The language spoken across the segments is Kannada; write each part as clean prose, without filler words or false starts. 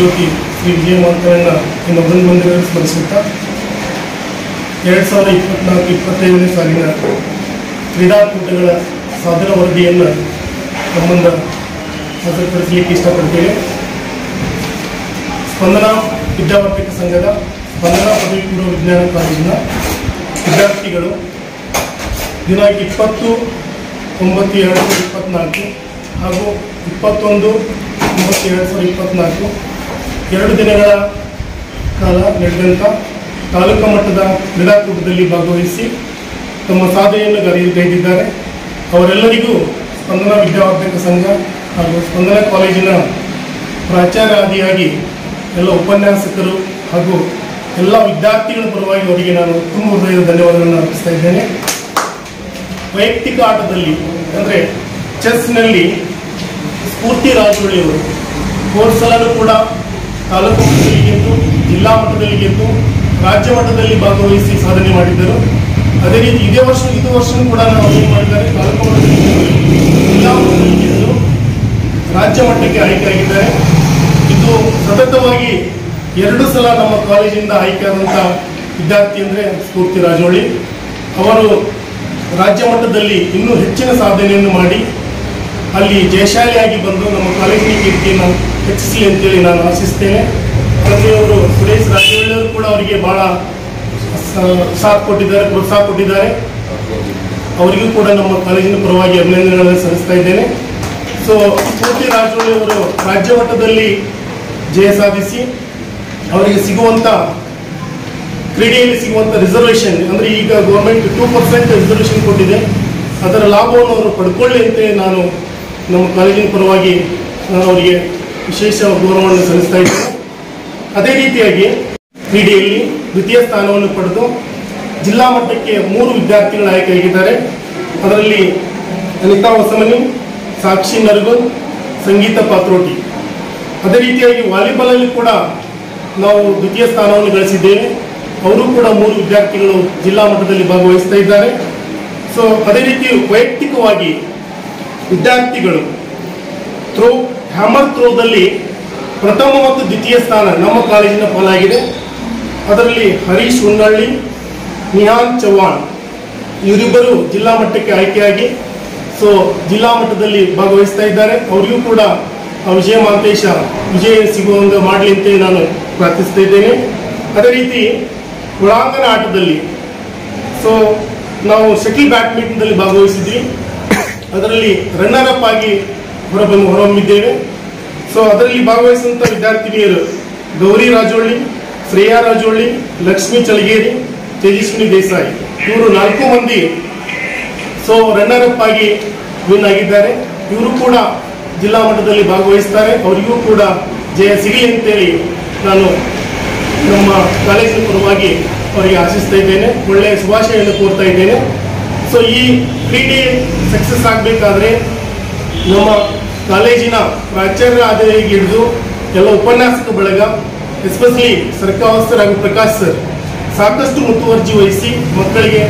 ಜ್ಯೋತಿ ಶ್ರೀ ವಿಜಯ ಮಾತರನ್ನ ಇನ್ನು ಬಂಧುಗಳನ್ನು ಸ್ಮರಿಸುತ್ತಾ 2024-25ನೇ ಸಾಲಿನ ಕ್ರೀಡಾಕೂಟಗಳ ಸಾಧನ ವರದಿಯನ್ನು ನಮ್ಮಿಂದ ಹಾಜರುಪಡಿಸಲಿಕ್ಕೆ ಇಷ್ಟಪಡ್ತೇವೆ. ಸ್ಪಂದನ ವಿದ್ಯಾವರ್ಧಕ ಸಂಘದ ಸ್ಪಂದನ ಪದವಿ ಪೂರ್ವ ವಿಜ್ಞಾನ ಕಾಲೇಜಿನ ವಿದ್ಯಾರ್ಥಿಗಳು ದಿನಾಂಕ 20/9/2024 ಹಾಗೂ 21/9/2024 2 ದಿನಗಳ ಕಾಲ ನಡೆದಂಥ ತಾಲೂಕು ಮಟ್ಟದ ಕ್ರೀಡಾಕೂಟದಲ್ಲಿ ಭಾಗವಹಿಸಿ ತಮ್ಮ ಸಾಧನೆಯನ್ನು ಗೈದಿದ್ದಾರೆ. ಅವರೆಲ್ಲರಿಗೂ ಸ್ಪಂದನ ವಿದ್ಯಾವರ್ಧಕ ಸಂಘ ಹಾಗೂ ಸ್ಪಂದನ ಕಾಲೇಜಿನ ಪ್ರಾಚಾರ್ಯಾದಿಯಾಗಿ ಎಲ್ಲ ಉಪನ್ಯಾಸಕರು ಹಾಗೂ ಎಲ್ಲ ವಿದ್ಯಾರ್ಥಿಗಳ ಪರವಾಗಿ ಅವರಿಗೆ ನಾನು ತುಂಬ ಹೃದಯದ ಧನ್ಯವಾದಗಳನ್ನು ಅರ್ಪಿಸ್ತಾ ಇದ್ದೇನೆ. ವೈಯಕ್ತಿಕ ಆಟದಲ್ಲಿ ಅಂದರೆ ಚೆಸ್ನಲ್ಲಿ ಸ್ಫೂರ್ತಿ ರಾಜೋಳಿಯವರು ಹೋದ ಸಲನೂ ಕೂಡ ತಾಲೂಕು ಮಟ್ಟದಲ್ಲಿ ಗೆದ್ದು, ಜಿಲ್ಲಾ ಮಟ್ಟದಲ್ಲಿ ಗೆದ್ದು, ರಾಜ್ಯ ಮಟ್ಟದಲ್ಲಿ ಭಾಗವಹಿಸಿ ಸಾಧನೆ ಮಾಡಿದ್ದರು. ಅದೇ ರೀತಿ ಇದು ವರ್ಷವೂ ಕೂಡ ನಾವು ಏನು ಮಾಡಿದ್ದಾರೆ, ತಾಲೂಕು ಮಟ್ಟದಲ್ಲಿ ಜಿಲ್ಲಾ ಮಟ್ಟದಲ್ಲಿ ಗೆದ್ದು ರಾಜ್ಯ ಮಟ್ಟಕ್ಕೆ ಆಯ್ಕೆಯಾಗಿದ್ದಾರೆ. ಇದು ಸತತವಾಗಿ 2 ಸಲ ನಮ್ಮ ಕಾಲೇಜಿಂದ ಆಯ್ಕೆಯಾದಂಥ ವಿದ್ಯಾರ್ಥಿ ಅಂದರೆ ಸ್ಫೂರ್ತಿ ರಾಜೋಳಿ. ಅವರು ರಾಜ್ಯ ಮಟ್ಟದಲ್ಲಿ ಇನ್ನೂ ಹೆಚ್ಚಿನ ಸಾಧನೆಯನ್ನು ಮಾಡಿ ಅಲ್ಲಿ ಜಯಶಾಲಿಯಾಗಿ ಬಂದು ನಮ್ಮ ಕಾಲೇಜಿನ ಕೀರ್ತಿಯನ್ನು ಹೆಚ್ಚಿಸಲಿ ಅಂತೇಳಿ ನಾನು ಆಶಿಸ್ತೇನೆ. ತಂದೆಯವರು ಸುರೇಶ್ ರಾಜೋಳಿಯವರು ಕೂಡ ಅವರಿಗೆ ಬಹಳ ಸಾಥ್ ಕೊಟ್ಟಿದ್ದಾರೆ, ಪ್ರೋತ್ಸಾಹ ಕೊಟ್ಟಿದ್ದಾರೆ. ಅವರಿಗೂ ಕೂಡ ನಮ್ಮ ಕಾಲೇಜಿನ ಪರವಾಗಿ ಅಭಿನಂದನೆಗಳನ್ನು ಸಲ್ಲಿಸ್ತಾ ಇದ್ದೇನೆ. ಸೊ ಸ್ಫೂರ್ತಿ ರಾಜೋಳಿ ಅವರು ರಾಜ್ಯ ಮಟ್ಟದಲ್ಲಿ ಜಯ ಸಾಧಿಸಿ ಅವರಿಗೆ ಸಿಗುವಂಥ ಕ್ರೀಡೆಯಲ್ಲಿ ಸಿಗುವಂಥ ರಿಸರ್ವೇಷನ್ ಅಂದರೆ ಈಗ ಗೌರ್ಮೆಂಟ್ 2% ರಿಸರ್ವೇಷನ್ ಕೊಟ್ಟಿದೆ, ಅದರ ಲಾಭವನ್ನು ಅವರು ಪಡ್ಕೊಳ್ಳಿ ಅಂತ ನಾನು ನಮ್ಮ ಕಾಲೇಜಿನ ಪರವಾಗಿ ನಾನು ಅವರಿಗೆ ವಿಶೇಷ ಗೌರವವನ್ನು ಸಲ್ಲಿಸ್ತಾ ಇದ್ದೇನೆ. ಅದೇ ರೀತಿಯಾಗಿ ಕ್ರೀಡೆಯಲ್ಲಿ ದ್ವಿತೀಯ ಸ್ಥಾನವನ್ನು ಪಡೆದು ಜಿಲ್ಲಾ ಮಟ್ಟಕ್ಕೆ 3 ವಿದ್ಯಾರ್ಥಿಗಳು ಆಯ್ಕೆಯಾಗಿದ್ದಾರೆ. ಅದರಲ್ಲಿ ಅನಿತಾ ಹೊಸಮನಿ, ಸಾಕ್ಷಿ ನರಗುನ್, ಸಂಗೀತ ಪಾತ್ರೋಟಿ. ಅದೇ ರೀತಿಯಾಗಿ ವಾಲಿಬಾಲಲ್ಲಿ ಕೂಡ ನಾವು ದ್ವಿತೀಯ ಸ್ಥಾನವನ್ನು ಗಳಿಸಿದ್ದೇವೆ. ಅವರು ಕೂಡ 3 ವಿದ್ಯಾರ್ಥಿಗಳು ಜಿಲ್ಲಾ ಮಟ್ಟದಲ್ಲಿ ಭಾಗವಹಿಸ್ತಾ ಇದ್ದಾರೆ. ಸೊ ಅದೇ ರೀತಿ ವೈಯಕ್ತಿಕವಾಗಿ ವಿದ್ಯಾರ್ಥಿಗಳು ಹ್ಯಾಮರ್ ಥ್ರೋದಲ್ಲಿ ಪ್ರಥಮ ಮತ್ತು ದ್ವಿತೀಯ ಸ್ಥಾನ ನಮ್ಮ ಕಾಲೇಜಿನ ಪಾಲಾಗಿದೆ. ಅದರಲ್ಲಿ ಹರೀಶ್ ಹುನ್ನಳ್ಳಿ, ನಿಹಾನ್ ಚವ್ಹಾಣ್ ಇವರಿಬ್ಬರು ಜಿಲ್ಲಾ ಮಟ್ಟಕ್ಕೆ ಆಯ್ಕೆಯಾಗಿ ಸೊ ಜಿಲ್ಲಾ ಮಟ್ಟದಲ್ಲಿ ಭಾಗವಹಿಸ್ತಾ ಇದ್ದಾರೆ. ಅವರಿಗೂ ಕೂಡ ವಿಜಯ ಮಾಂತೇಶ ವಿಜಯ ಸಿಗುವಂಗೆ ಮಾಡಲಿ ಅಂತ ನಾನು ಪ್ರಾರ್ಥಿಸ್ತಾ ಇದ್ದೇನೆ. ಅದೇ ರೀತಿ ಒಳಾಂಗಣ ಆಟದಲ್ಲಿ ಸೊ ನಾವು ಶಟಲ್ ಬ್ಯಾಡ್ಮಿಂಟನ್ದಲ್ಲಿ ಭಾಗವಹಿಸಿದ್ವಿ. ಅದರಲ್ಲಿ ರನ್ನರ್ ಅಪ್ ಆಗಿ ಹೊರಹೊಮ್ಮಿದ್ದೇವೆ. ಸೊ ಅದರಲ್ಲಿ ಭಾಗವಹಿಸಿದಂಥ ವಿದ್ಯಾರ್ಥಿನಿಯರು ಗೌರಿ ರಾಜೋಳಿ, ಶ್ರೇಯಾ ರಾಜೋಳಿ, ಲಕ್ಷ್ಮೀ ಚಳಗೇರಿ, ತೇಜಸ್ವಿನಿ ದೇಸಾಯಿ ಇವರು 4 ಮಂದಿ ಸೊ ರನ್ನರ್ ಅಪ್ ಆಗಿ ವಿನ್ ಆಗಿದ್ದಾರೆ. ಇವರು ಕೂಡ ಜಿಲ್ಲಾ ಮಟ್ಟದಲ್ಲಿ ಭಾಗವಹಿಸ್ತಾರೆ. ಅವರಿಗೂ ಕೂಡ ಜಯ ಸಿಗಲಿ ಅಂತೇಳಿ ನಾನು ನಮ್ಮ ಕಾಲೇಜಿನ ಪರವಾಗಿ ಅವರಿಗೆ ಆಶಿಸ್ತಾ ಇದ್ದೇನೆ. ಒಳ್ಳೆಯ ಶುಭಾಶಯವನ್ನು ಕೋರ್ತಾ ಇದ್ದೇನೆ. ಸೊ ಈ ಕ್ರೀಡೆ ಸಕ್ಸಸ್ ಆಗಬೇಕಾದ್ರೆ ನಮ್ಮ ಕಾಲೇಜಿನ ಪ್ರಾಚಾರ್ಯ ಆದಿಯಾಗಿ ಹಿಡಿದು ಎಲ್ಲ ಉಪನ್ಯಾಸಕ ಬಳಗ, ಎಸ್ಪೆಷಲಿ ಸರ್ಕಾರ್ ಸರ್ ಹಾಗೂ ಪ್ರಕಾಶ್ ಸರ್ ಸಾಕಷ್ಟು ಮುತುವರ್ಜಿ ವಹಿಸಿ ಮಕ್ಕಳಿಗೆ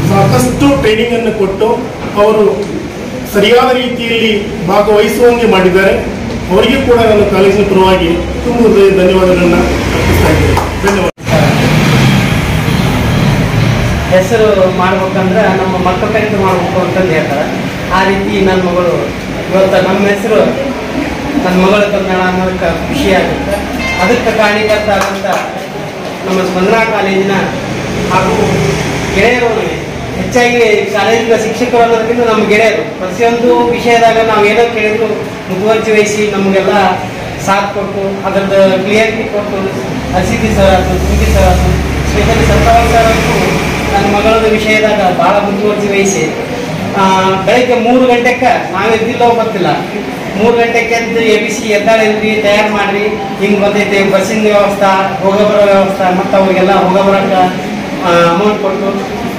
ಸಾಕಷ್ಟು ಟ್ರೈನಿಂಗ್ ಅನ್ನು ಕೊಟ್ಟು ಅವರು ಸರಿಯಾದ ರೀತಿಯಲ್ಲಿ ಭಾಗವಹಿಸುವಂತೆ ಮಾಡಿದ್ದಾರೆ. ಅವರಿಗೂ ಕೂಡ ನನ್ನ ಕಾಲೇಜಿನ ಪರವಾಗಿ ತುಂಬ ಧನ್ಯವಾದಗಳನ್ನು ಅರ್ಪಿಸ್ತಾ ಇದ್ದೇನೆ. ಧನ್ಯವಾದ. ಹೆಸರು ಮಾಡ್ಬೇಕಂದ್ರೆ ನಮ್ಮ ಮಕ್ಕಳ ಕೈಯಿಂದ ಮಾಡಬೇಕು ಅಂತಂದು ಹೇಳ್ತಾರೆ. ಆ ರೀತಿ ನನ್ನ ಮಗಳು ಇವತ್ತು ನಮ್ಮ ಹೆಸರು ನನ್ನ ಮಗಳ ಕನ್ನಡ ಅನ್ನೋದಕ್ಕೆ ಖುಷಿ ಆಗುತ್ತೆ. ಅದಕ್ಕೆ ಕಾರಣೀಕರ್ತ ಆದಂಥ ನಮ್ಮ ಸ್ಪಂದನಾ ಕಾಲೇಜಿನ ಹಾಗೂ ಗೆಳೆಯರು, ಹೆಚ್ಚಾಗಿ ಕಾಲೇಜಿನ ಶಿಕ್ಷಕರು ಅನ್ನೋದಕ್ಕಿಂತ ನಮ್ಮ ಗೆಳೆಯರು ಪ್ರತಿಯೊಂದು ವಿಷಯದಾಗ ನಾವು ಏನೋ ಕೇಳಿದ್ರು ಮುತುವರ್ಜಿ ವಹಿಸಿ ನಮಗೆಲ್ಲ ಸಾಥ್ ಕೊಟ್ಟು ಅದರದ್ದು ಕ್ಲಿಯರಿಟಿ ಕೊಟ್ಟು ಅಸಿತಿ ಸರ್ ಆಯ್ತು, ಸುಂಗಿ ಸರ್ ಆಯ್ತು, ಸ್ಪೆಷಲಿ ಸರ್ಕಾರ ಸರ್ ಅಂತೂ ನನ್ನ ಮಗಳ ವಿಷಯದಾಗ ಭಾಳ ಮುತುವರ್ಜಿ ವಹಿಸಿ ಬೆಳಗ್ಗೆ 3 ಗಂಟೆಗೆ ನಾವೆದ್ದಿಲ್ಲೋ ಗೊತ್ತಿಲ್ಲ, 3 ಗಂಟೆಗೆ ಎದ್ದು ABC ಎದ್ದಾಳಿದ್ವಿ, ತಯಾರು ಮಾಡಿರಿ, ಹಿಂಗೆ ಬಂದೈತೆ ಬಸ್ಸಿನ ವ್ಯವಸ್ಥೆ, ಹೋಗಬರೋ ವ್ಯವಸ್ಥೆ, ಮತ್ತು ಅವ್ರಿಗೆಲ್ಲ ಹೋಗಬರೋಕ್ಕೆ ಅಮೌಂಟ್ ಕೊಟ್ಟು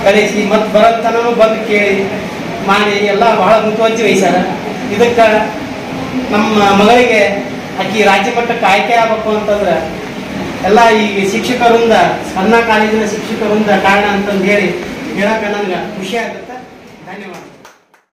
ಕಳಿಸಿ ಮತ್ತು ಬರೋತನೂ ಬಂದು ಕೇಳಿ ಮಾಡಿ ಎಲ್ಲ ಭಾಳ ಮುತುವರ್ಜಿ ವಹಿಸ್ಯಾರ. ಇದಕ್ಕೆ ನಮ್ಮ ಮಗಳಿಗೆ ಆಕಿ ರಾಜ್ಯ ಮಟ್ಟಕ್ಕೆ ಆಯ್ಕೆ ಆಗಬೇಕು ಅಂತಂದ್ರೆ ಎಲ್ಲ ಈ ಶಿಕ್ಷಕರಿಂದ, ಸ್ಪಂದನಾ ಕಾಲೇಜಿನ ಶಿಕ್ಷಕರಿಂದ ಕಾರಣ ಅಂತಂದು ಹೇಳಿ ಹೇಳಕ್ಕೆ ನನಗೆ ಖುಷಿ ಆಗುತ್ತೆ. ಧನ್ಯವಾದ.